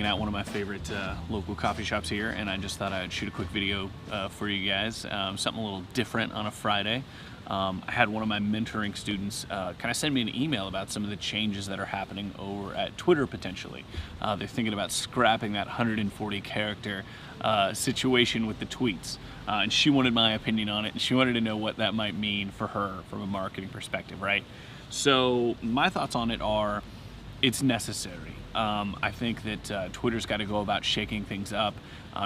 at one of my favorite local coffee shops here, and I just thought I'd shoot a quick video for you guys, something a little different on a Friday. I had one of my mentoring students kind of send me an email about some of the changes that are happening over at Twitter potentially. They're thinking about scrapping that 140 character situation with the tweets. And she wanted my opinion on it, and she wanted to know what that might mean for her from a marketing perspective, right? So my thoughts on it are, it's necessary. I think that Twitter's got to go about shaking things up.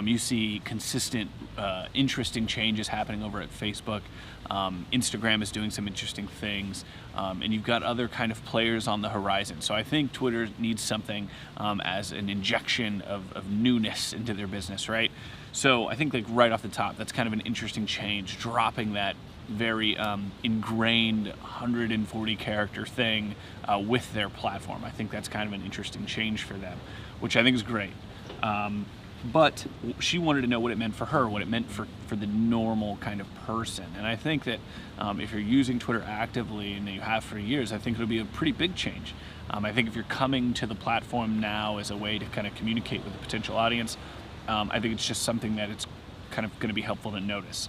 You see consistent, interesting changes happening over at Facebook. Instagram is doing some interesting things, and you've got other kind of players on the horizon. So I think Twitter needs something as an injection of newness into their business, right? So I think, like, right off the top, that's kind of an interesting change, dropping that very ingrained 140 character thing with their platform. I think that's kind of an interesting change for them, which I think is great. But she wanted to know what it meant for her, what it meant for the normal kind of person. And I think that if you're using Twitter actively, and you have for years, I think it'll be a pretty big change. I think if you're coming to the platform now as a way to kind of communicate with a potential audience, I think it's just something that it's kind of going to be helpful to notice.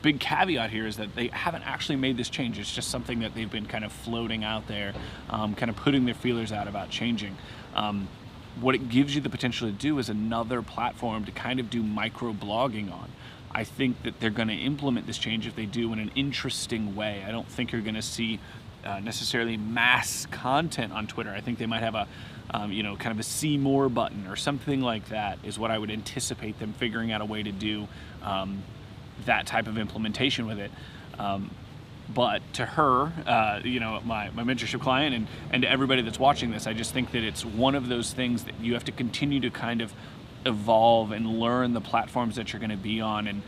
Big caveat here is that they haven't actually made this change. It's just something that they've been kind of floating out there, kind of putting their feelers out about changing. What it gives you the potential to do is another platform to kind of do micro blogging on. I think that they're going to implement this change if they do in an interesting way. I don't think you're going to see necessarily mass content on Twitter. I think they might have a kind of a see more button or something like that is what I would anticipate them figuring out a way to do that type of implementation with it. But to her, my mentorship client and to everybody that's watching this, I just think that it's one of those things that you have to continue to kind of evolve and learn the platforms that you're going to be on, and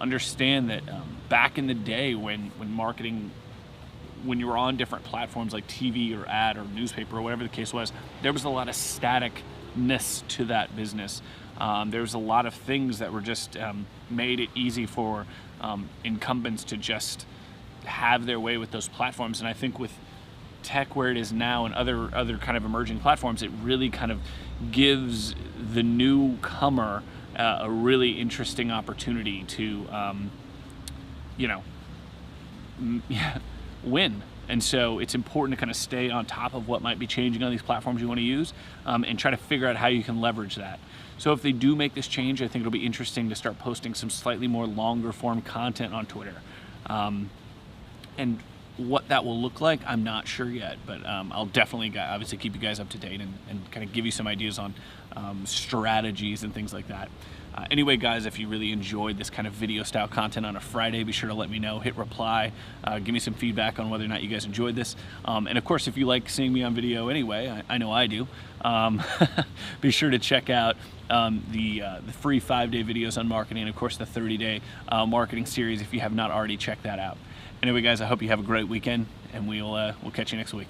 understand that back in the day when marketing, when you were on different platforms like TV or ad or newspaper or whatever the case was, there was a lot of staticness to that business. There was a lot of things that were just made it easy for incumbents to just have their way with those platforms. And I think with tech where it is now and other kind of emerging platforms, it really kind of gives the newcomer a really interesting opportunity to win. And so it's important to kind of stay on top of what might be changing on these platforms you want to use, and try to figure out how you can leverage that. So if they do make this change, I think it'll be interesting to start posting some slightly more longer form content on Twitter. And what that will look like, I'm not sure yet, but I'll definitely obviously keep you guys up to date and kind of give you some ideas on strategies and things like that. Anyway, guys, if you really enjoyed this kind of video style content on a Friday, be sure to let me know, hit reply, give me some feedback on whether or not you guys enjoyed this. And of course, if you like seeing me on video anyway, I know I do, be sure to check out the free 5-day videos on marketing, and of course the 30-day marketing series if you have not already checked that out. Anyway, guys, I hope you have a great weekend, and we'll catch you next week.